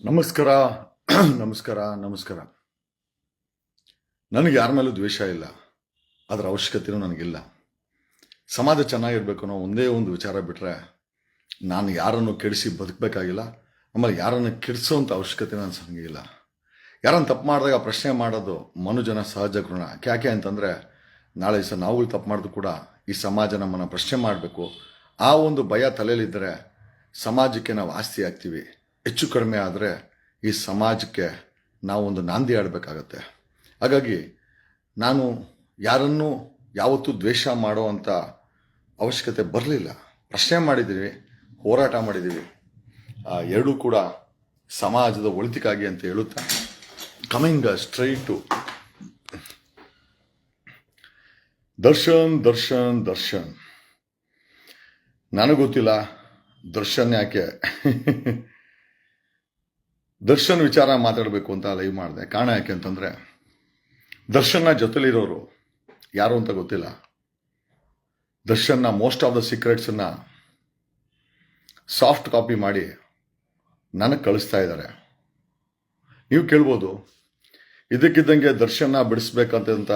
ನಮಸ್ಕಾರ. ನಮಸ್ಕಾರ. ನಮಸ್ಕಾರ. ನನಗೆ ಯಾರ ಮೇಲೂ ದ್ವೇಷ ಇಲ್ಲ, ಅದರ ಅವಶ್ಯಕತೆಯೂ ನನಗಿಲ್ಲ. ಸಮಾಜ ಚೆನ್ನಾಗಿರ್ಬೇಕು ಅನ್ನೋ ಒಂದೇ ಒಂದು ವಿಚಾರ ಬಿಟ್ಟರೆ ನಾನು ಯಾರನ್ನು ಕೆಡಿಸಿ ಬದುಕಬೇಕಾಗಿಲ್ಲ. ಆಮೇಲೆ ಯಾರನ್ನು ಕೆಡಿಸೋವಂಥ ಅವಶ್ಯಕತೆ ನನಗಿಲ್ಲ. ಯಾರನ್ನು ತಪ್ಪು ಮಾಡಿದಾಗ ಪ್ರಶ್ನೆ ಮಾಡೋದು ಮನುಜನ ಸಹಜ ಗುಣ. ಯಾಕೆ ಅಂತಂದರೆ ನಾಳೆ ದಿವಸ ನಾವುಗಳು ತಪ್ಪು ಮಾಡಿದ್ರು ಕೂಡ ಈ ಸಮಾಜ ನಮ್ಮನ್ನು ಪ್ರಶ್ನೆ ಮಾಡಬೇಕು. ಆ ಒಂದು ಭಯ ತಲೆಯಲ್ಲಿದ್ದರೆ ಸಮಾಜಕ್ಕೆ ನಾವು ಆಸ್ತಿ ಆಗ್ತೀವಿ. ಹೆಚ್ಚು ಕಡಿಮೆ ಆದರೆ ಈ ಸಮಾಜಕ್ಕೆ ನಾವು ಒಂದು ನಾಂದಿ ಆಡಬೇಕಾಗತ್ತೆ. ಹಾಗಾಗಿ ನಾನು ಯಾರನ್ನೂ ಯಾವತ್ತೂ ದ್ವೇಷ ಮಾಡೋ ಅಂಥ ಅವಶ್ಯಕತೆ ಬರಲಿಲ್ಲ. ಪ್ರಶ್ನೆ ಮಾಡಿದ್ದೀವಿ, ಹೋರಾಟ ಮಾಡಿದ್ದೀವಿ. ಎರಡೂ ಕೂಡ ಸಮಾಜದ ಒಳಿತಿಗಾಗಿ ಅಂತ ಹೇಳುತ್ತಾ coming straight to Darshan Darshan Darshan. ನನಗೆ ಗೊತ್ತಿಲ್ಲ ದರ್ಶನ್ ಯಾಕೆ ದರ್ಶನ್ ವಿಚಾರ ಮಾತಾಡಬೇಕು ಅಂತ ಲೈವ್ ಮಾಡಿದೆ. ಕಾರಣ ಯಾಕೆ ಅಂತಂದರೆ ದರ್ಶನ್ನ ಜೊತೆಲಿರೋರು ಯಾರು ಅಂತ ಗೊತ್ತಿಲ್ಲ. ದರ್ಶನ್ನ ಮೋಸ್ಟ್ ಆಫ್ ದ ಸೀಕ್ರೆಟ್ಸನ್ನು ಸಾಫ್ಟ್ ಕಾಪಿ ಮಾಡಿ ನನಗೆ ಕಳಿಸ್ತಾ ಇದ್ದಾರೆ. ನೀವು ಕೇಳ್ಬೋದು, ಇದಕ್ಕಿದ್ದಂಗೆ ದರ್ಶನ್ನ ಬಿಡಿಸ್ಬೇಕಂತ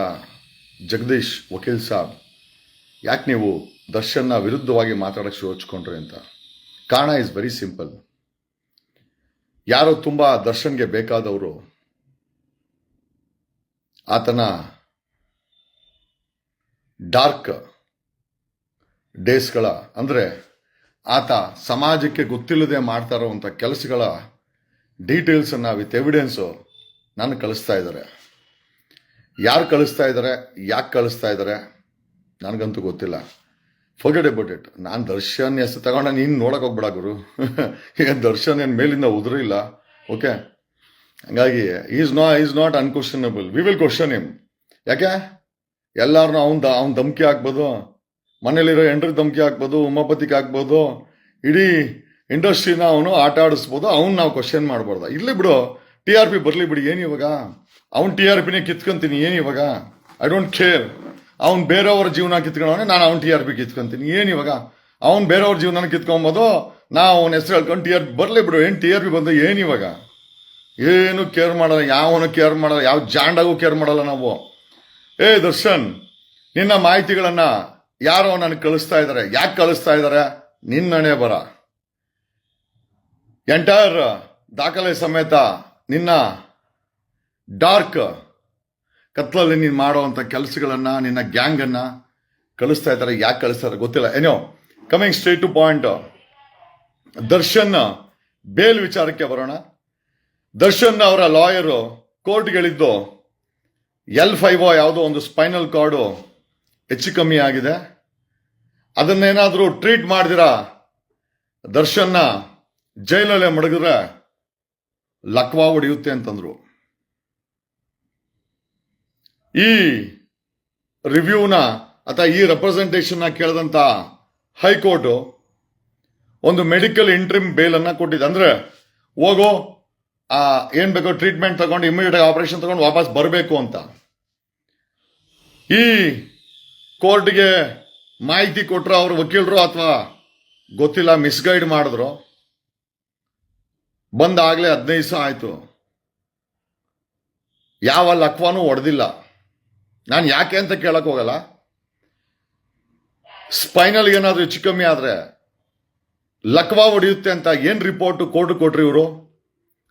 ಜಗದೀಶ್ ವಕೀಲ್ ಸಾಬ್ ಯಾಕೆ ನೀವು ದರ್ಶನ್ನ ವಿರುದ್ಧವಾಗಿ ಮಾತಾಡೋಕ್ಕೆ ಶುರು ಹಚ್ಕೊಂಡ್ರಿ ಅಂತ. ಕಾರಣ ಇಸ್ ವೆರಿ ಸಿಂಪಲ್. ಯಾರೋ ತುಂಬ ದರ್ಶನ್ಗೆ ಬೇಕಾದವರು ಆತನ ಡಾರ್ಕ್ ಡೇಸ್ಗಳ ಅಂದರೆ ಆತ ಸಮಾಜಕ್ಕೆ ಗೊತ್ತಿಲ್ಲದೆ ಮಾಡ್ತಾ ಇರೋವಂಥ ಕೆಲಸಗಳ ಡೀಟೇಲ್ಸನ್ನು ವಿತ್ ಎವಿಡೆನ್ಸು ನಾನು ಕಳಿಸ್ತಾ ಇದ್ದಾರೆ. ಯಾರು ಕಳಿಸ್ತಾ ಇದ್ದಾರೆ, ಯಾಕೆ ಕಳಿಸ್ತಾ ಇದ್ದಾರೆ ನನಗಂತೂ ಗೊತ್ತಿಲ್ಲ. Forget about it. ನಾನು ದರ್ಶನ್ ಹೆಸರು ತಗೊಂಡ ನೀನು ನೋಡಕ್ಕೆ ಹೋಗ್ಬೇಡ ಗುರು. ಈಗ ದರ್ಶನ್ ಏನು ಮೇಲಿಂದ ಉದುರಿಲ್ಲ. ಓಕೆ, ಹಂಗಾಗಿ is not unquestionable. We will question him. ಯಾಕೆ ಎಲ್ಲಾರನ್ನೂ ಅವ್ನ ಧಮಕಿ ಹಾಕ್ಬೋದು, ಮನೇಲಿರೋ ಹೆಂಡ್ರಿಗೆ ಧಮಕಿ ಹಾಕ್ಬೋದು, ಉಮಾಪತಿಗೆ ಹಾಕ್ಬೋದು, ಇಡೀ ಇಂಡಸ್ಟ್ರಿನ ಅವನು ಆಟ ಆಡಿಸ್ಬೋದು. ಅವ್ನು ನಾವು ಕ್ವಶನ್ ಮಾಡಬಾರ್ದ? ಇಲ್ಲೇ ಬಿಡು, TRP ಬರಲಿ ಬಿಡಿ. ಏನು ಇವಾಗ ಅವ್ನು TRPನೇ ಕಿತ್ಕೊಂತೀನಿ. ಏನು ಇವಾಗ? I don't care. ಅವ್ನು ಬೇರೆಯವ್ರ ಜೀವನ ಕಿತ್ಕೊಂಡವನೇ, ನಾನು ಅವ್ನು TRP ಕಿತ್ಕೊಂತೀನಿ. ಏನು ಇವಾಗ? ಅವ್ನು ಬೇರೆಯವ್ರ ಜೀವನ ಕಿತ್ಕೊಂಬೋದು, ನಾವು ಅವನ ಹೆಸರು ಹೇಳ್ಕೊಂಡು TRP ಬರಲಿ ಬಿಡು. ಏನು TRP ಬಂದ ಏನು ಇವಾಗ? ಏನು ಕೇರ್ ಮಾಡಲ್ಲ, ಯಾವನು ಕೇರ್ ಮಾಡಲ್ಲ, ಯಾವ ಜಾಂಡಾಗೂ ಕೇರ್ ಮಾಡಲ್ಲ ನಾವು. ದರ್ಶನ್, ನಿನ್ನ ಮಾಹಿತಿಗಳನ್ನು ಯಾರೋ ನನಗೆ ಕಳಿಸ್ತಾ ಇದ್ದಾರೆ. ಯಾಕೆ ಕಳಿಸ್ತಾ ಇದ್ದಾರೆ? ನಿನ್ನಣೆ ಬರ. ಎಂಟೈರ್ ದಾಖಲೆ ಸಮೇತ ನಿನ್ನ ಡಾರ್ಕ್ ಕತ್ಲಲ್ಲಿ ನೀನು ಮಾಡುವಂಥ ಕೆಲಸಗಳನ್ನು, ನಿನ್ನ ಗ್ಯಾಂಗನ್ನು ಕಳಿಸ್ತಾ ಇದ್ದಾರೆ. ಯಾಕೆ ಕಳಿಸ್ತಾರೆ ಗೊತ್ತಿಲ್ಲ. ಏನೋ coming straight to point. Darshan bail ವಿಚಾರಕ್ಕೆ ಬರೋಣ. ದರ್ಶನ್ ಅವರ ಲಾಯರು ಕೋರ್ಟ್ಗೆ ಹೇಳಿದ್ದು L5 ಯಾವುದೋ ಒಂದು ಸ್ಪೈನಲ್ ಕಾರ್ಡು ಹೆಚ್ಚು ಕಮ್ಮಿ ಆಗಿದೆ, ಅದನ್ನೇನಾದರೂ ಟ್ರೀಟ್ ಮಾಡ್ದಿರಾ ದರ್ಶನ್ನ ಜೈಲಲ್ಲೇ ಮಡಗಿದ್ರೆ ಲಕ್ವಾ ಹೊಡೆಯುತ್ತೆ ಅಂತಂದ್ರು. ಈ ರಿವ್ಯೂನ ಅಥವಾ ಈ ರೆಪ್ರೆಸೆಂಟೇಷನ್ನ ಕೇಳಿದಂಥ ಹೈಕೋರ್ಟು ಒಂದು ಮೆಡಿಕಲ್ ಇಂಟ್ರಿಮ್ ಬೇಲನ್ನು ಕೊಟ್ಟಿದೆ. ಅಂದರೆ ಹೋಗೋ ಏನು ಬೇಕೋ ಟ್ರೀಟ್ಮೆಂಟ್ ತಗೊಂಡು ಇಮಿಡಿಯೇಟ್ ಆಪರೇಷನ್ ತಗೊಂಡು ವಾಪಸ್ ಬರಬೇಕು ಅಂತ. ಈ ಕೋರ್ಟ್ಗೆ ಮಾಹಿತಿ ಕೊಟ್ಟರು ಅವ್ರ ವಕೀಲರು ಅಥವಾ ಗೊತ್ತಿಲ್ಲ, ಮಿಸ್ಗೈಡ್ ಮಾಡಿದ್ರು. ಬಂದಾಗಲೇ 15 ದಿವಸ ಆಯಿತು, ಯಾವ ಲಕ್ವಾನೂ ಹೊಡೆದಿಲ್ಲ. ನಾನು ಯಾಕೆ ಅಂತ ಕೇಳಕ್ ಹೋಗಲ್ಲ. ಸ್ಪೈನಲ್ ಏನಾದರೂ ಹೆಚ್ಚು ಕಮ್ಮಿ ಆದರೆ ಲಕ್ವಾ ಹೊಡೆಯುತ್ತೆ ಅಂತ ಏನು ರಿಪೋರ್ಟ್ ಕೋರ್ಟ್ ಕೊಟ್ರಿ ಇವರು?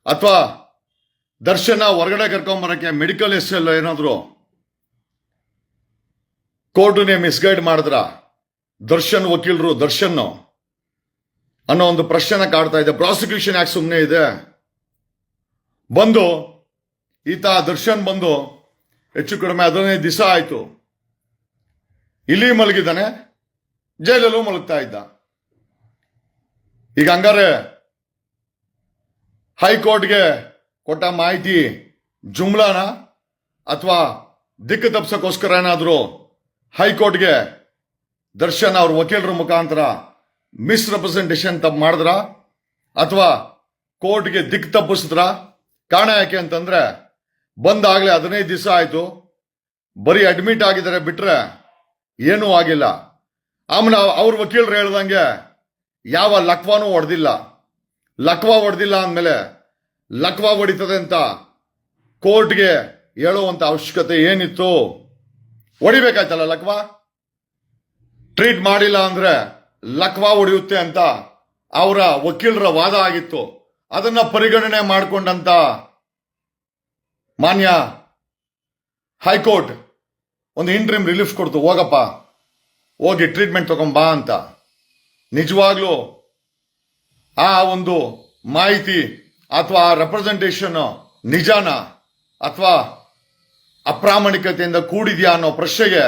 ಅಥವಾ ದರ್ಶನ ಹೊರಗಡೆ ಕರ್ಕೊಂಬರಕ್ಕೆ ಮೆಡಿಕಲ್ ಎಸ್ಎಲ್ ಏನಾದ್ರು ಕೋರ್ಟನ್ನೇ ಮಿಸ್ಗೈಡ್ ಮಾಡಿದ್ರ ದರ್ಶನ್ ವಕೀಲರು? ದರ್ಶನ್ ಅನ್ನೋ ಒಂದು ಪ್ರಶ್ನೆ ಕಾಡ್ತಾ ಇದೆ. ಪ್ರಾಸಿಕ್ಯೂಷನ್ ಯಾಕೆ ಸುಮ್ಮನೆ ಇದೆ? ಬಂದು ಈತ ದರ್ಶನ್ ಬಂದು ಹೆಚ್ಚು ಕಡಿಮೆ 15 ದಿವಸ ಆಯಿತು, ಇಲ್ಲಿ ಮಲಗಿದ್ದಾನೆ, ಜೈಲಲ್ಲೂ ಮಲಗ್ತಾ ಇದ್ದ. ಈಗ ಹಂಗಾರೆ ಹೈಕೋರ್ಟ್ಗೆ ಕೊಟ್ಟ ಮಾಹಿತಿ ಜುಮ್ಲಾನ ಅಥವಾ ದಿಕ್ಕು ತಪ್ಸಕ್ಕೋಸ್ಕರ ಏನಾದರೂ ಹೈಕೋರ್ಟ್ಗೆ ದರ್ಶನ್ ಅವ್ರ ವಕೀಲರ ಮುಖಾಂತರ ಮಿಸ್ರೆಪ್ರೆಸೆಂಟೇಷನ್ ಮಾಡಿದ್ರ ಅಥವಾ ಕೋರ್ಟ್ಗೆ ದಿಕ್ಕು ತಪ್ಪಿಸಿದ್ರ? ಕಾರಣ ಯಾಕೆ ಅಂತಂದ್ರೆ ಬಂದಾಗಲೇ 15 ದಿವಸ ಆಯಿತು, ಬರೀ ಅಡ್ಮಿಟ್ ಆಗಿದ್ದಾರೆ, ಬಿಟ್ರೆ ಏನೂ ಆಗಿಲ್ಲ. ಆಮೇಲೆ ಅವ್ರ ವಕೀಲರು ಹೇಳ್ದಂಗೆ ಯಾವ ಲಕ್ವಾನೂ ಹೊಡೆದಿಲ್ಲ. ಲಕ್ವಾ ಹೊಡೆದಿಲ್ಲ ಅಂದಮೇಲೆ ಲಕ್ವಾ ಹೊಡಿತದೆ ಅಂತ ಕೋರ್ಟ್ಗೆ ಹೇಳುವಂತ ಅವಶ್ಯಕತೆ ಏನಿತ್ತು? ಹೊಡಿಬೇಕಾಯ್ತಲ್ಲ ಲಕ್ವಾ. ಟ್ರೀಟ್ ಮಾಡಿಲ್ಲ ಅಂದ್ರೆ ಲಕ್ವಾ ಹೊಡೆಯುತ್ತೆ ಅಂತ ಅವರ ವಕೀಲರ ವಾದ ಆಗಿತ್ತು. ಅದನ್ನ ಪರಿಗಣನೆ ಮಾಡಿಕೊಂಡಂತ ಮಾನ್ಯ ಹೈಕೋರ್ಟ್ ಒಂದು ಇಂಟ್ರಿಮ್ ರಿಲೀಫ್ ಕೊಡ್ತು, ಹೋಗಪ್ಪ ಹೋಗಿ ಟ್ರೀಟ್ಮೆಂಟ್ ತಗೊಂಬಾ ಅಂತ. ನಿಜವಾಗ್ಲೂ ಆ ಒಂದು ಮಾಹಿತಿ ಅಥವಾ ರೆಪ್ರೆಸೆಂಟೇಷನ್ ನಿಜಾನ ಅಥವಾ ಅಪ್ರಾಮಾಣಿಕತೆಯಿಂದ ಕೂಡಿದ್ಯಾ ಅನ್ನೋ ಪ್ರಶ್ನೆಗೆ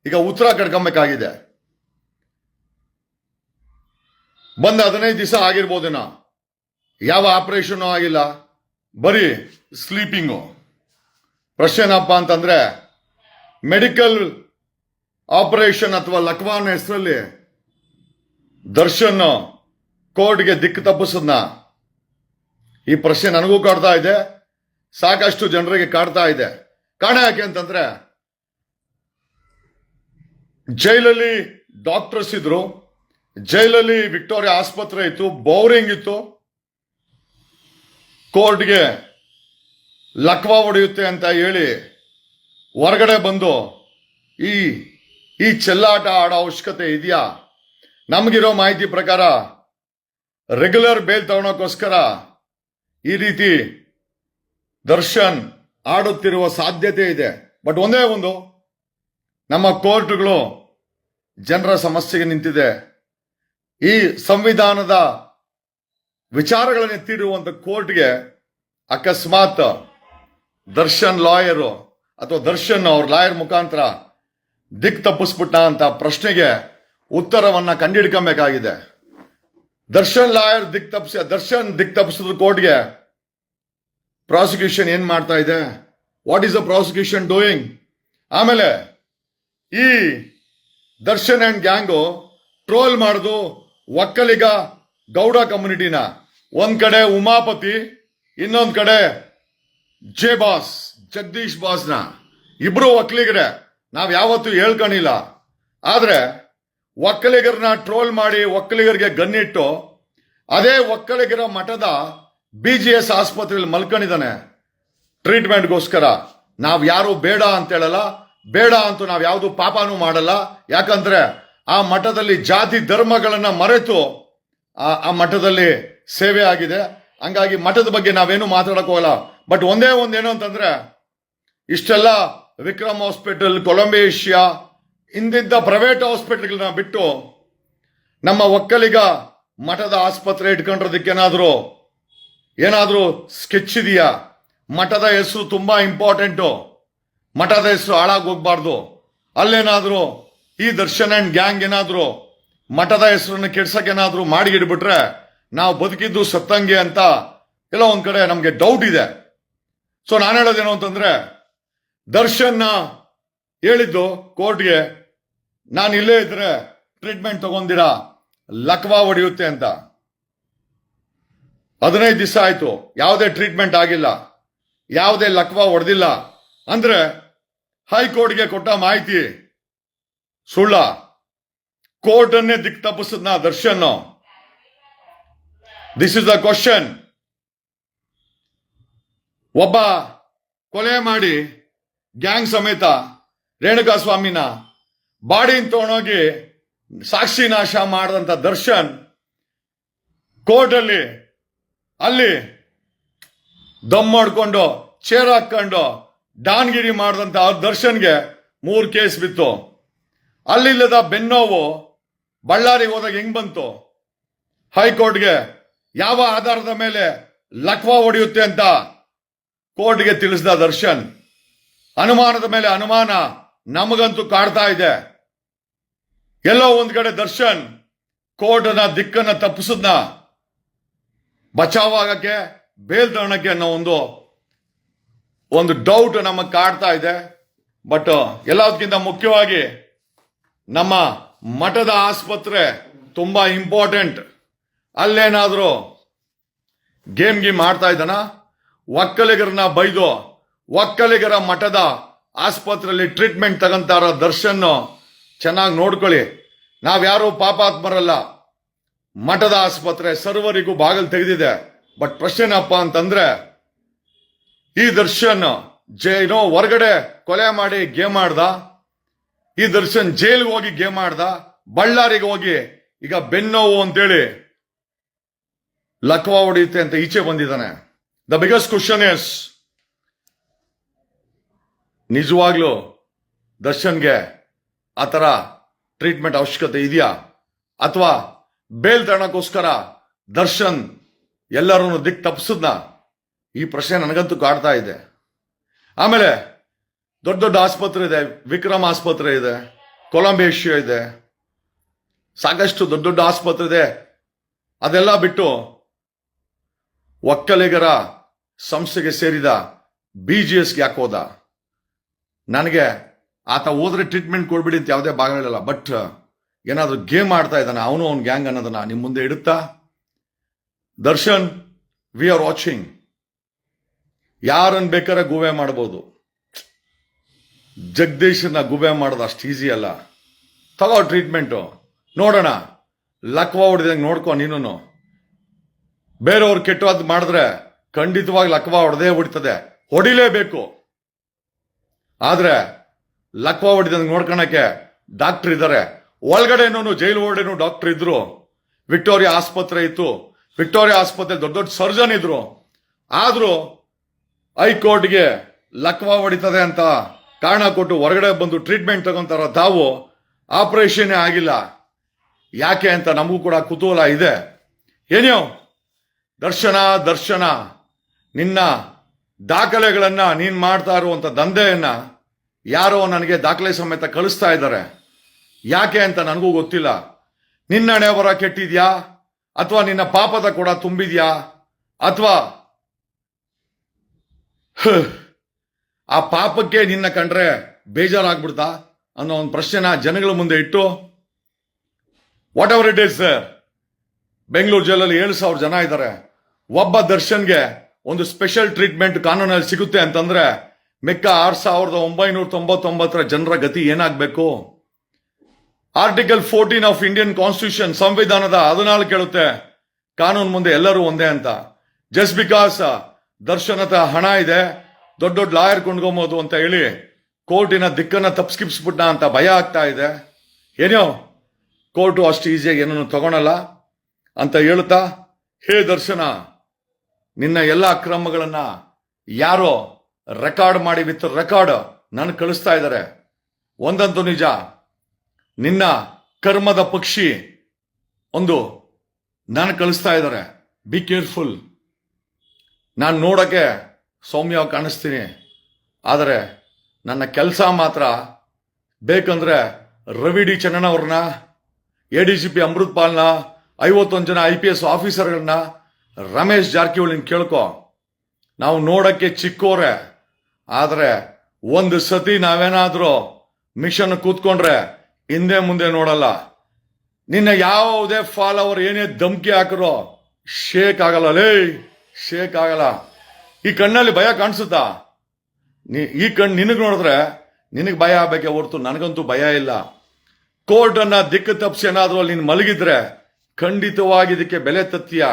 ಈಗ ಉತ್ತರ ಕಡ್ಕೊಬೇಕಾಗಿದೆ. ಬಂದ 15 ದಿವಸ ಆಗಿರ್ಬೋದೇನೋ, ಯಾವ ಆಪರೇಷನ್ ಆಗಿಲ್ಲ, ಬರೀ ಸ್ಲೀಪಿಂಗು. ಪ್ರಶ್ನೆ ಏನಪ್ಪ ಅಂತಂದ್ರೆ, ಮೆಡಿಕಲ್ ಆಪರೇಷನ್ ಅಥವಾ ಲಕ್ವಾನ್ ಹೆಸರಲ್ಲಿ ದರ್ಶನ್ ಕೋರ್ಟ್ಗೆ ದಿಕ್ಕು ತಪ್ಪಿಸದ್ನ? ಈ ಪ್ರಶ್ನೆ ನನಗೂ ಕಾಡ್ತಾ ಇದೆ, ಸಾಕಷ್ಟು ಜನರಿಗೆ ಕಾಡ್ತಾ ಇದೆ. ಕಾರಣ ಯಾಕೆ ಅಂತಂದ್ರೆ, ಜೈಲಲ್ಲಿ ಡಾಕ್ಟರ್ಸ್ ಇದ್ರು, ಜೈಲಲ್ಲಿ ವಿಕ್ಟೋರಿಯಾ ಆಸ್ಪತ್ರೆ ಇತ್ತು, ಬೌರಿಂಗ್ ಇತ್ತು. ಕೋರ್ಟ್ಗೆ ಲಕ್ವಾ ಹೊಡೆಯುತ್ತೆ ಅಂತ ಹೇಳಿ ಹೊರಗಡೆ ಬಂದು ಈ ಚೆಲ್ಲಾಟ ಆಡೋ ಅವಶ್ಯಕತೆ ಇದೆಯಾ? ನಮಗಿರೋ ಮಾಹಿತಿ ಪ್ರಕಾರ ರೆಗ್ಯುಲರ್ ಬೇಲ್ ತಗೊಳಕೋಸ್ಕರ ಈ ರೀತಿ ದರ್ಶನ್ ಆಡುತ್ತಿರುವ ಸಾಧ್ಯತೆ ಇದೆ. ಬಟ್ ಒಂದೇ ಒಂದು, ನಮ್ಮ ಕೋರ್ಟ್ಗಳು ಜನರ ಸಮಸ್ಯೆಗೆ ನಿಂತಿದೆ. ಈ ಸಂವಿಧಾನದ ವಿಚಾರಗಳನ್ನು ಎತ್ತಿರುವಂತ ಕೋರ್ಟ್ಗೆ ಅಕಸ್ಮಾತ್ ದರ್ಶನ್ ಲಾಯರು ಅಥವಾ ದರ್ಶನ್ ಅವ್ರ ಲಾಯರ್ ಮುಖಾಂತರ ದಿಕ್ ತಪ್ಪಿಸ್ಬಿಟ್ಟ ಅಂತ ಪ್ರಶ್ನೆಗೆ ಉತ್ತರವನ್ನ ಕಂಡುಹಿಡ್ಕೊಬೇಕಾಗಿದೆ. ದರ್ಶನ್ ಲಾಯರ್ ದರ್ಶನ್ ದಿಕ್ ತಪ್ಪಿಸಿದ್ರು ಕೋರ್ಟ್ಗೆ. ಪ್ರಾಸಿಕ್ಯೂಷನ್ ಏನ್ ಮಾಡ್ತಾ ಇದೆ? What is the prosecution doing? ಆಮೇಲೆ ಈ ದರ್ಶನ್ ಅಂಡ್ ಗ್ಯಾಂಗು ಟ್ರೋಲ್ ಮಾಡುದು ಒಕ್ಕಲಿಗ ಗೌಡ ಕಮ್ಯುನಿಟಿನ. ಒಂದ್ ಕಡೆ ಉಮಾಪತಿ, ಇನ್ನೊಂದ್ ಕಡೆ ಜಗದೀಶ್ ಬಾಸ್ನ. ಇಬ್ರು ಒಕ್ಕಲಿಗರೇ, ನಾವ್ ಯಾವತ್ತೂ ಹೇಳ್ಕೊಂಡಿಲ್ಲ. ಆದ್ರೆ ಒಕ್ಕಲಿಗರನ್ನ ಟ್ರೋಲ್ ಮಾಡಿ ಒಕ್ಕಲಿಗರಿಗೆ ಗನ್ನಿಟ್ಟು ಅದೇ ಒಕ್ಕಲಿಗರ ಮಠದ BGS ಆಸ್ಪತ್ರೆಯಲ್ಲಿ ಮಲ್ಕೊಂಡಿದ್ದಾನೆ ಟ್ರೀಟ್ಮೆಂಟ್ಗೋಸ್ಕರ. ನಾವ್ ಯಾರು ಬೇಡ ಅಂತ ಹೇಳಲ್ಲ, ಬೇಡ ಅಂತೂ ನಾವ್ ಯಾವುದು ಪಾಪನೂ ಮಾಡಲ್ಲ. ಯಾಕಂದ್ರೆ ಆ ಮಠದಲ್ಲಿ ಜಾತಿ ಧರ್ಮಗಳನ್ನ ಮರೆತು ಆ ಮಠದಲ್ಲಿ ಸೇವೆ ಆಗಿದೆ. ಹಂಗಾಗಿ ಮಠದ ಬಗ್ಗೆ ನಾವೇನು ಮಾತಾಡಕ್ ಹೋಗಲ್ಲ. ಬಟ್ ಒಂದೇ ಒಂದೇನು ಅಂತಂದ್ರೆ, ಇಷ್ಟೆಲ್ಲ ವಿಕ್ರಮ್ ಹಾಸ್ಪಿಟಲ್, ಕೊಲಂಬೇಶಿಯಾ ಇಂದಿದ್ದ ಪ್ರೈವೇಟ್ ಹಾಸ್ಪಿಟಲ್ಗಳನ್ನ ಬಿಟ್ಟು ನಮ್ಮ ಒಕ್ಕಲಿಗ ಮಠದ ಆಸ್ಪತ್ರೆ ಇಟ್ಕೊಂಡಿರೋದಕ್ಕೇನಾದ್ರೂ ಸ್ಕೆಚ್ ಇದೆಯಾ? ಮಠದ ಹೆಸರು ತುಂಬಾ ಇಂಪಾರ್ಟೆಂಟು. ಮಠದ ಹೆಸರು ಹಾಳಾಗಿ ಹೋಗ್ಬಾರ್ದು. ಅಲ್ಲೇನಾದ್ರೂ ಈ ದರ್ಶನ್ ಅಂಡ್ ಗ್ಯಾಂಗ್ ಏನಾದ್ರು ಮಠದ ಹೆಸರನ್ನು ಕೆಡ್ಸಕ್ಕೇನಾದ್ರೂ ಮಾಡಿಗಿಡ್ಬಿಟ್ರೆ ನಾವು ಬದುಕಿದ್ದು ಸತ್ತಂಗೆ ಅಂತ ಎಲ್ಲ ಒಂದ್ ಕಡೆ ನಮ್ಗೆ ಡೌಟ್ ಇದೆ. ಸೊ ನಾನು ಹೇಳೋದೇನು ಅಂತಂದ್ರೆ, ದರ್ಶನ್ ಹೇಳಿದ್ದು ಕೋರ್ಟ್ಗೆ, ನಾನು ಇಲ್ಲೇ ಇದ್ರೆ ಟ್ರೀಟ್ಮೆಂಟ್ ತಗೊಂಡಿರಾ ಲಕ್ವಾ ಹೊಡೆಯುತ್ತೆ ಅಂತ. 15 ದಿವಸ ಆಯ್ತು, ಯಾವುದೇ ಟ್ರೀಟ್ಮೆಂಟ್ ಆಗಿಲ್ಲ, ಯಾವುದೇ ಲಕ್ವಾ ಹೊಡೆದಿಲ್ಲ ಅಂದ್ರೆ ಹೈಕೋರ್ಟ್ಗೆ ಕೊಟ್ಟ ಮಾಹಿತಿ ಸುಳ್ಳ? ಕೋರ್ಟ್ ಅನ್ನೇ ದಿಕ್ ತಪ್ಪಿಸದ್ನ Darshan? This is the question. ಒಬ್ಬ ಕೊಲೆ ಮಾಡಿ ಗ್ಯಾಂಗ್ ಸಮೇತ ರೇಣುಕಾ ಸ್ವಾಮಿನ ಬಾಡಿನ ತಗೊಂಡೋಗಿ ಸಾಕ್ಷಿ ನಾಶ ಮಾಡಿದಂತ ದರ್ಶನ್ ಕೋರ್ಟ್ ಅಲ್ಲಿ ದಮ್ ಮಾಡ್ಕೊಂಡು ಚೇರ್ ಹಾಕೊಂಡು ಡಾನ್ಗಿರಿ ಮಾಡಿದಂತ ದರ್ಶನ್ಗೆ 3 ಕೇಸ್ ಬಿತ್ತು. ಅಲ್ಲಿಲ್ಲದ ಬೆನ್ನೋವು ಬಳ್ಳಾರಿಗೆ ಹೋದಾಗ ಹೆಂಗ್ ಬಂತು? ಹೈಕೋರ್ಟ್ಗೆ ಯಾವ ಆಧಾರದ ಮೇಲೆ ಲಕ್ವಾ ಹೊಡೆಯುತ್ತೆ ಅಂತ ಕೋರ್ಟ್ಗೆ ತಿಳಿಸಿದ ದರ್ಶನ್. ಅನುಮಾನದ ಮೇಲೆ ಅನುಮಾನ ನಮಗಂತೂ ಕಾಡ್ತಾ ಇದೆ. ಎಲ್ಲೋ ಒಂದ್ ಕಡೆ ದರ್ಶನ್ ಕೋರ್ಟ್ನ ದಿಕ್ಕನ್ನ ತಪ್ಪಿಸದ್ನ ಬಚಾವಾಗಕ್ಕೆ, ಬೇಲ್ ತಗೊಳಕ್ಕೆ ಅನ್ನೋ ಒಂದು ಡೌಟ್ ನಮಗ್ ಕಾಡ್ತಾ ಇದೆ. ಬಟ್ ಎಲ್ಲದಕ್ಕಿಂತ ಮುಖ್ಯವಾಗಿ ನಮ್ಮ ಮಠದ ಆಸ್ಪತ್ರೆ ತುಂಬಾ ಇಂಪಾರ್ಟೆಂಟ್. ಅಲ್ಲೇನಾದ್ರೂ ಗೇಮ್ ಮಾಡ್ತಾ ಇದ್ದಾನ? ಒಕ್ಕಲಿಗರನ್ನ ಬೈದು ಒಕ್ಕಲಿಗರ ಮಠದ ಆಸ್ಪತ್ರೆಯಲ್ಲಿ ಟ್ರೀಟ್ಮೆಂಟ್ ತಗೊಂತಾರ ದರ್ಶನ್ ಚೆನ್ನಾಗಿ ನೋಡ್ಕೊಳ್ಳಿ. ನಾವ್ಯಾರು ಪಾಪಾತ್ಮರಲ್ಲ. ಮಠದ ಆಸ್ಪತ್ರೆ ಸರ್ವರಿಗೂ ಬಾಗಿಲು ತೆಗೆದಿದೆ, ಬಟ್ ಪ್ರಶ್ನೆ ಏನಪ್ಪ ಅಂತಂದ್ರೆ, ಈ ದರ್ಶನ್ ಹೊರಗಡೆ ಕೊಲೆ ಮಾಡಿ ಗೇಮ್ ಆಡ್ದ, ಈ ದರ್ಶನ್ ಜೈಲ್ಗೆ ಹೋಗಿ ಗೇಮ್ ಆಡ್ದ, ಬಳ್ಳಾರಿಗೆ ಹೋಗಿ ಈಗ ಬೆನ್ನೋವು ಅಂತೇಳಿ ಲಕ್ವಾ ಹೊಡೆಯುತ್ತೆ ಅಂತ ಈಚೆ ಬಂದಿದ್ದಾನೆ. ದ ಬಿಗ್ಗೆಸ್ಟ್ ಕ್ವಶನ್ ಇಸ್, ನಿಜವಾಗ್ಲೂ ದರ್ಶನ್ಗೆ ಆ ಥರ ಟ್ರೀಟ್ಮೆಂಟ್ ಅವಶ್ಯಕತೆ ಇದೆಯಾ, ಅಥವಾ ಬೇಲ್ ತಗೊಳಕ್ಕೋಸ್ಕರ ದರ್ಶನ್ ಎಲ್ಲರನ್ನು ದಿಕ್ ತಪ್ಪಿಸಿದ್ನ? ಈ ಪ್ರಶ್ನೆ ನನಗಂತೂ ಕಾಡ್ತಾ ಇದೆ. ಆಮೇಲೆ ದೊಡ್ಡ ದೊಡ್ಡ ಆಸ್ಪತ್ರೆ ಇದೆ, ವಿಕ್ರಮ್ ಆಸ್ಪತ್ರೆ ಇದೆ, ಕೊಲಂಬೇಶಿಯಾ ಇದೆ, ಸಾಕಷ್ಟು ದೊಡ್ಡ ದೊಡ್ಡ ಆಸ್ಪತ್ರೆ ಇದೆ. ಅದೆಲ್ಲ ಬಿಟ್ಟು ಒಕ್ಕಲಿಗರ ಸಂಸ್ಥೆಗೆ ಸೇರಿದ BGSಗೆ ಯಾಕೆ ಹೋದ? ನನಗೆ ಆತ ಹೋದ್ರೆ ಟ್ರೀಟ್ಮೆಂಟ್ ಕೊಡ್ಬಿಡಿ ಅಂತ ಯಾವುದೇ ಭಾಗಗಳಿಲ್ಲ. ಬಟ್ ಏನಾದ್ರೂ ಗೇಮ್ ಆಡ್ತಾ ಇದ್ದಾನೆ ಅವನು ಅವ್ನ ಗ್ಯಾಂಗ್ ಅನ್ನೋದನ್ನ ನಿಮ್ ಮುಂದೆ ಇಡುತ್ತಾ? Darshan, we are watching. ಯಾರನ್ನ ಬೇಕಾದ್ರೆ ಗೂಬೆ ಮಾಡಬಹುದು, ಜಗದೀಶನ್ನ ಗೂಬೆ ಮಾಡೋದು ಅಷ್ಟು ಈಸಿ ಅಲ್ಲ. ತಗೋ ಟ್ರೀಟ್ಮೆಂಟು, ನೋಡೋಣ. ಲಕ್ವಾ ಹೊಡೆದಂಗೆ ನೋಡ್ಕೊ ನೀನು. ಬೇರೆಯವ್ರು ಕೆಟ್ಟವಾದ್ ಮಾಡಿದ್ರೆ ಖಂಡಿತವಾಗಿ ಲಕ್ವಾ ಹೊಡೆದೇ ಹೊಡಿತದೆ, ಹೊಡಿಲೇಬೇಕು. ಆದ್ರೆ ಲಕ್ವಾ ಹೊಡಿದಂಗೆ ನೋಡ್ಕೊಳಕ್ಕೆ ಡಾಕ್ಟರ್ ಇದ್ದಾರೆ. ಒಳಗಡೆನೂ ಜೈಲು ಒಳಗಡೆನೂ ಡಾಕ್ಟರ್ ಇದ್ರು. ವಿಕ್ಟೋರಿಯಾ ಆಸ್ಪತ್ರೆ ಇತ್ತು, ವಿಕ್ಟೋರಿಯಾ ಆಸ್ಪತ್ರೆ ದೊಡ್ಡ ದೊಡ್ಡ ಸರ್ಜನ್ ಇದ್ರು. ಆದ್ರೂ ಹೈಕೋರ್ಟ್ಗೆ ಲಕ್ವಾ ಹೊಡಿತದೆ ಅಂತ ಕಾರಣ ಕೊಟ್ಟು ಹೊರಗಡೆ ಬಂದು ಟ್ರೀಟ್ಮೆಂಟ್ ತಗೊಂತಾರ ತಾವು. ಆಪರೇಷನ್ ಆಗಿಲ್ಲ, ಯಾಕೆ ಅಂತ ನಮಗೂ ಕೂಡ ಕುತೂಹಲ ಇದೆ. ಏನೋ ದರ್ಶನ, ನಿನ್ನ ದಾಖಲೆಗಳನ್ನ ನೀನ್ ಮಾಡ್ತಾ ಇರುವಂತ ದಂಧೆಯನ್ನ ಯಾರೋ ನನಗೆ ದಾಖಲೆ ಸಮೇತ ಕಳಿಸ್ತಾ ಇದ್ದಾರೆ. ಯಾಕೆ ಅಂತ ನನಗೂ ಗೊತ್ತಿಲ್ಲ. ನಿನ್ನ ಹಣೆ ಬರ ಕೆಟ್ಟಿದ್ಯಾ, ಅಥವಾ ನಿನ್ನ ಪಾಪದ ಕೂಡ ತುಂಬಿದ್ಯಾ, ಅಥವಾ ಆ ಪಾಪಕ್ಕೆ ನಿನ್ನ ಕಂಡ್ರೆ ಬೇಜಾರಾಗ್ಬಿಡ್ತಾ ಅನ್ನೋ ಒಂದು ಪ್ರಶ್ನೆನ ಜನಗಳ ಮುಂದೆ ಇಟ್ಟು, what ever it is, Bengaluru ಜೈಲಲ್ಲಿ 7,000 ಜನ ಇದ್ದಾರೆ. ಒಬ್ಬ ದರ್ಶನ್ಗೆ ಒಂದು ಸ್ಪೆಷಲ್ ಟ್ರೀಟ್ಮೆಂಟ್ ಕಾನೂನಲ್ಲಿ ಸಿಗುತ್ತೆ ಅಂತಂದ್ರೆ ಮಿಕ್ಕ 6,999 ಜನರ ಗತಿ ಏನಾಗಬೇಕು? ಆರ್ಟಿಕಲ್ 14 ಆಫ್ ಇಂಡಿಯನ್ ಕಾನ್ಸ್ಟಿಟ್ಯೂಷನ್, ಸಂವಿಧಾನದ 14 ಹೇಳುತ್ತೆ ಕಾನೂನು ಮುಂದೆ ಎಲ್ಲರೂ ಒಂದೇ ಅಂತ. ಜಸ್ಟ್ ಬಿಕಾಸ್ ದರ್ಶನ್ ಹತ್ರ ಹಣ ಇದೆ, ದೊಡ್ಡ ದೊಡ್ಡ ಲಾಯರ್ ಕೊಂಡ್ಕೊಬೋದು ಅಂತ ಹೇಳಿ ಕೋರ್ಟಿನ ದಿಕ್ಕನ್ನ ತಪ್ಪಿಸ್ಬಿಟ್ನ ಅಂತ ಭಯ ಆಗ್ತಾ ಇದೆ. ಏನೋ ಕೋರ್ಟು ಅಷ್ಟು ಈಸಿಯಾಗಿ ಏನನ್ನು ತಗೊಳಲ್ಲ ಅಂತ ಹೇಳುತ್ತಾ, ಹೇ ದರ್ಶನ, ನಿನ್ನ ಎಲ್ಲ ಅಕ್ರಮಗಳನ್ನ ಯಾರೋ ರೆಕಾರ್ಡ್ ಮಾಡಿ ವಿತ್ ರೆಕಾರ್ಡ್ ನಾನು ಕಳಿಸ್ತಾ ಇದ್ದಾರೆ. ಒಂದಂತೂ ನಿಜ, ನಿನ್ನ ಕರ್ಮದ ಪಕ್ಷಿ ಒಂದು ನಾನು ಕಳಿಸ್ತಾ ಇದ್ದಾರೆ. Be careful. ನಾನು ನೋಡಕ್ಕೆ ಸೌಮ್ಯವಾಗಿ ಕಾಣಿಸ್ತೀನಿ, ಆದರೆ ನನ್ನ ಕೆಲಸ ಮಾತ್ರ ಬೇಕಂದ್ರೆ ರವಿ ಡಿ ಚನ್ನಣ್ಣ ಅವ್ರನ್ನ, ADGP ಅಮೃತ್ ಪಾಲ್ನ, 51 ಜನ IPS ಆಫೀಸರ್ಗಳನ್ನ, ರಮೇಶ್ ಜಾರಕಿಹೊಳಿನ ಕೇಳ್ಕೊ. ನಾವು ನೋಡಕ್ಕೆ ಚಿಕ್ಕೋರೆ, ಆದ್ರೆ ಒಂದು ಸತಿ ನಾವೇನಾದ್ರೂ ಮಿಷನ್ ಕೂತ್ಕೊಂಡ್ರೆ ಹಿಂದೆ ಮುಂದೆ ನೋಡಲ್ಲ. ನಿನ್ನ ಯಾವುದೇ ಫಾಲೋವರ್ ಏನೇ ಧಮ್ಕಿ ಹಾಕರೋ ಶೇಕ್ ಆಗಲ್ಲ, ಶೇಕ್ ಆಗಲ್ಲ. ಈ ಕಣ್ಣಲ್ಲಿ ಭಯ ಕಾಣಿಸುತ್ತಾ? ಈ ಕಣ್ಣು ನಿನಗೆ ನೋಡಿದ್ರೆ ನಿನಗೆ ಭಯ ಆಗ್ಬೇಕೆ ಹೊರತು ನನಗಂತೂ ಭಯ ಇಲ್ಲ. ಕೋರ್ಟ್ ಅನ್ನ ದಿಕ್ಕು ತಪ್ಪಿಸಿ ಏನಾದ್ರೂ ಅಲ್ಲಿ ನೀನು ಮಲಗಿದ್ರೆ ಖಂಡಿತವಾಗಿ ಇದಕ್ಕೆ ಬೆಲೆ ತತ್ತೀಯ.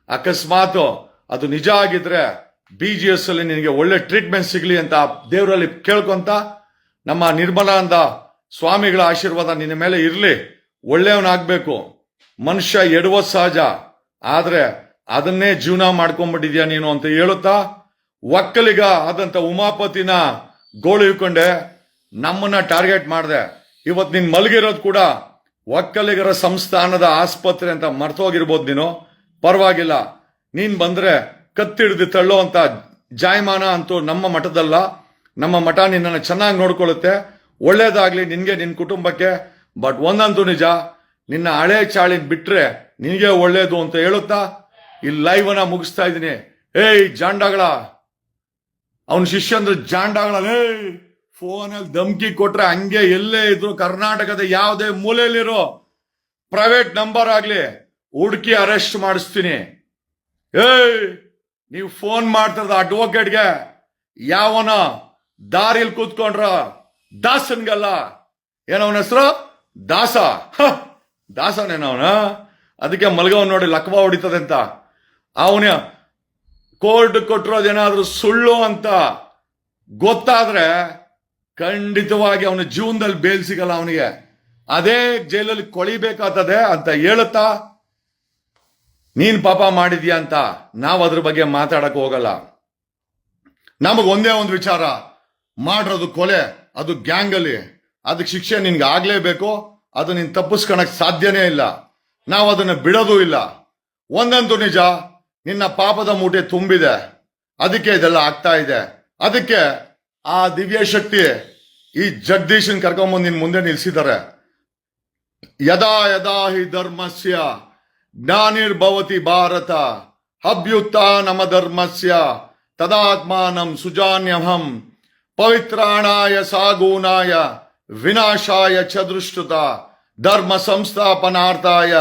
ಅಕಸ್ಮಾತ್ ಅದು ನಿಜ ಆಗಿದ್ರೆ BGS ಅಲ್ಲಿ ನಿನಗೆ ಒಳ್ಳೆ ಟ್ರೀಟ್ಮೆಂಟ್ ಸಿಗ್ಲಿ ಅಂತ ದೇವರಲ್ಲಿ ಕೇಳ್ಕೊಂತ, ನಮ್ಮ ನಿರ್ಮಲಾನಂದ ಸ್ವಾಮಿಗಳ ಆಶೀರ್ವಾದ ನಿನ್ನ ಮೇಲೆ ಇರ್ಲಿ. ಒಳ್ಳೆಯವನಾಗ್ಬೇಕು. ಮನುಷ್ಯ ಎಡುವ ಸಹಜ, ಆದ್ರೆ ಅದನ್ನೇ ಜೀವನ ಮಾಡ್ಕೊಂಡ್ಬಿಟ್ಟಿದ್ಯಾ ನೀನು ಅಂತ ಹೇಳುತ್ತಾ, ಒಕ್ಕಲಿಗ ಆದಂತ ಉಮಾಪತಿನ ಗೋಳು ಇಟ್ಕೊಂಡೆ ನಮ್ಮನ್ನ ಟಾರ್ಗೆಟ್ ಮಾಡಿದೆ. ಇವತ್ತು ನೀನ್ ಮಲಗಿರೋದು ಕೂಡ ಒಕ್ಕಲಿಗರ ಸಂಸ್ಥಾನದ ಆಸ್ಪತ್ರೆ ಅಂತ ಮರ್ತೋಗಿರ್ಬೋದು ನೀನು. ಪರವಾಗಿಲ್ಲ, ನೀನ್ ಬಂದ್ರೆ ಕತ್ತಿಡ್ದು ತಳ್ಳೋ ಅಂತ ಜಾಯಮಾನ ಅಂತೂ ನಮ್ಮ ಮಠದಲ್ಲ. ನಮ್ಮ ಮಠ ನಿನ್ನನ್ನು ಚೆನ್ನಾಗಿ ನೋಡ್ಕೊಳ್ಳುತ್ತೆ. ಒಳ್ಳೇದಾಗ್ಲಿ ನಿನ್ಗೆ, ನಿನ್ ಕುಟುಂಬಕ್ಕೆ. ಬಟ್ ಒಂದಂತೂ ನಿಜ, ನಿನ್ನ ಹಳೆ ಚಾಳಿನ ಬಿಟ್ರೆ ನಿನಗೆ ಒಳ್ಳೇದು ಅಂತ ಹೇಳುತ್ತಾ ಈ ಲೈವ್ ಅನ್ನ ಮುಗಿಸ್ತಾ ಇದ್ದೀನಿ. ಏಯ್ ಜಾಂಡಾಗಳ, ಅವನ ಶಿಷ್ಯಂದ್ರ ಜಾಂಡಾಗಳ, ಫೋನಲ್ಲಿ ಧಮ್ಕಿ ಕೊಟ್ರೆ ಹಂಗೆ ಎಲ್ಲೇ ಇದ್ರು ಕರ್ನಾಟಕದ ಯಾವುದೇ ಮೂಲೆಯಲ್ಲಿರೋ ಪ್ರೈವೇಟ್ ನಂಬರ್ ಆಗ್ಲಿ ಹುಡುಕಿ ಅರೆಸ್ಟ್ ಮಾಡಿಸ್ತೀನಿ. ನೀವು ಫೋನ್ ಮಾಡ್ತಿರೋದು ಅಡ್ವೊಕೇಟ್ಗೆ, ಯಾವನ ದಾರಿಯಲ್ಲಿ ಕೂತ್ಕೊಂಡ್ರ ದಾಸನ್ಗಲ್ಲ. ಏನವನ ಹೆಸರು? ದಾಸನೇನವನ? ಅದಕ್ಕೆ ಮಲ್ಗವನ್ ನೋಡಿ ಲಕ್ವಾ ಹೊಡಿತದೆ ಅಂತ. ಕೋರ್ಟ್ ಕೊಟ್ಟಿರೋದೇನಾದ್ರೂ ಸುಳ್ಳು ಅಂತ ಗೊತ್ತಾದ್ರೆ ಖಂಡಿತವಾಗಿ ಅವನ ಜೀವನದಲ್ಲಿ ಬೇಲ್ ಸಿಗಲ್ಲ ಅವನಿಗೆ. ಅದೇ ಜೈಲಲ್ಲಿ ಕೊಳಿಬೇಕಾಗ್ತದೆ ಅಂತ ಹೇಳುತ್ತಾ ನೀನ್ ಪಾಪ ಮಾಡಿದ್ಯಾ ಅಂತ ನಾವು ಅದ್ರ ಬಗ್ಗೆ ಮಾತಾಡಕ್ ಹೋಗಲ್ಲ. ನಮಗ್ ಒಂದೇ ಒಂದು ವಿಚಾರ, ಮಾಡಿರೋದು ಕೊಲೆ, ಅದು ಗ್ಯಾಂಗ್ ಅಲ್ಲಿ, ಅದಕ್ಕೆ ಶಿಕ್ಷೆ ನಿನ್ಗೆ ಆಗ್ಲೇಬೇಕು. ಅದು ನೀನ್ ತಪ್ಪಿಸ್ಕೊಳಕ್ ಸಾಧ್ಯನೇ ಇಲ್ಲ. ನಾವು ಅದನ್ನ ಬಿಡೋದು ಇಲ್ಲ. ಒಂದಂತೂ ನಿಜ, ನಿನ್ನ ಪಾಪದ ಮೂಟೆ ತುಂಬಿದೆ, ಅದಕ್ಕೆ ಇದೆಲ್ಲ ಆಗ್ತಾ ಇದೆ. ಅದಕ್ಕೆ ಆ ದಿವ್ಯ ಶಕ್ತಿ ಈ ಜಗದೀಶನ್ ಕರ್ಕೊಂಬಂದು ನಿನ್ ಮುಂದೆ ನಿಲ್ಸಿದ್ದಾರೆ. ಯದಾ ಯದಾ ಹಿ ಧರ್ಮಸ್ಯ ಜ್ಞಾನಿರ್ಭವತಿ ಭಾರತ ಅಭ್ಯುತ್ಥಾನಮ ಧರ್ಮಸ್ಯ ತದಾತ್ಮಾನಂ ಸುಜಾನ್ಯಹಂ ಪವಿತ್ರಾಣಾಯ ಸಾಗೂನಾಯ ವಿನಾಶಾಯ ಚ ದುಷ್ಟುತ ಧರ್ಮ ಸಂಸ್ಥಾಪನಾರ್ಥಾಯ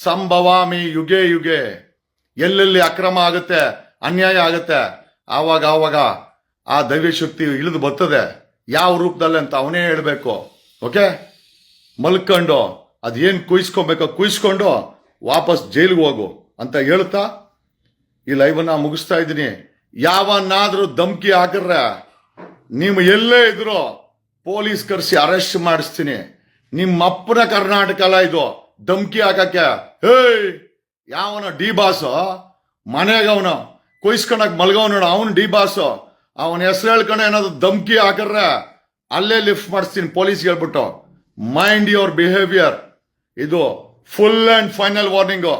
ಸಂಭವಾಮಿ ಯುಗೆ ಯುಗೆ. ಎಲ್ಲೆಲ್ಲಿ ಅಕ್ರಮ ಆಗುತ್ತೆ, ಅನ್ಯಾಯ ಆಗುತ್ತೆ, ಆವಾಗ ಆ ದೈವ ಶಕ್ತಿ ಇಳಿದು ಬರ್ತದೆ. ಯಾವ ರೂಪದಲ್ಲಿ ಅಂತ ಅವನೇ ಹೇಳ್ಬೇಕು. ಓಕೆ, ಮಲ್ಕೊಂಡು ಅದೇನ್ ಕುಯ್ಸ್ಕೊಬೇಕೋ ಕುಯ್ಸ್ಕೊಂಡು ವಾಪಸ್ ಜೈಲಿಗೆ ಹೋಗು ಅಂತ ಹೇಳ್ತಾ ಈ ಲೈವನ್ನ ಮುಗಿಸ್ತಾ ಇದ್ದೀನಿ. ಯಾವನ್ನಾದ್ರೂ ಧಮ್ಕಿ ಹಾಕಿದ್ರೆ ನೀವು ಎಲ್ಲೇ ಇದ್ರು ಪೊಲೀಸ್ ಕರೆಸಿ ಅರೆಸ್ಟ್ ಮಾಡಿಸ್ತೀನಿ. ನಿಮ್ಮ ಅಪ್ಪನ ಕರ್ನಾಟಕ ಅಲ್ಲ ಇದು ಧಮ್ಕಿ ಹಾಕಕ್ಕೆ. ಹೇಯ್, ಯಾವನ ಡಿ ಬಾಸ್ ಮನೆಯಾಗ ಅವನು ಕುಯ್ಸ್ಕೊಳಕ್ ಮಲ್ಗವನ ಅವನ್ ಡಿ ಬಾಸ್, ಅವನ ಹೆಸರು ಹೇಳ್ಕೊಂಡು ಏನಾದ್ರು ಧಮ್ಕಿ ಹಾಕಿದ್ರೆ ಅಲ್ಲೇ ಲಿಫ್ಟ್ ಮಾಡಿಸ್ತೀನಿ ಪೊಲೀಸ್ ಹೇಳ್ಬಿಟ್ಟು. Mind your behaviour. ಇದು full and final warning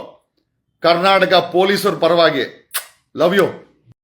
Karnataka ಪೊಲೀಸರ ಪರವಾಗಿ. Love you.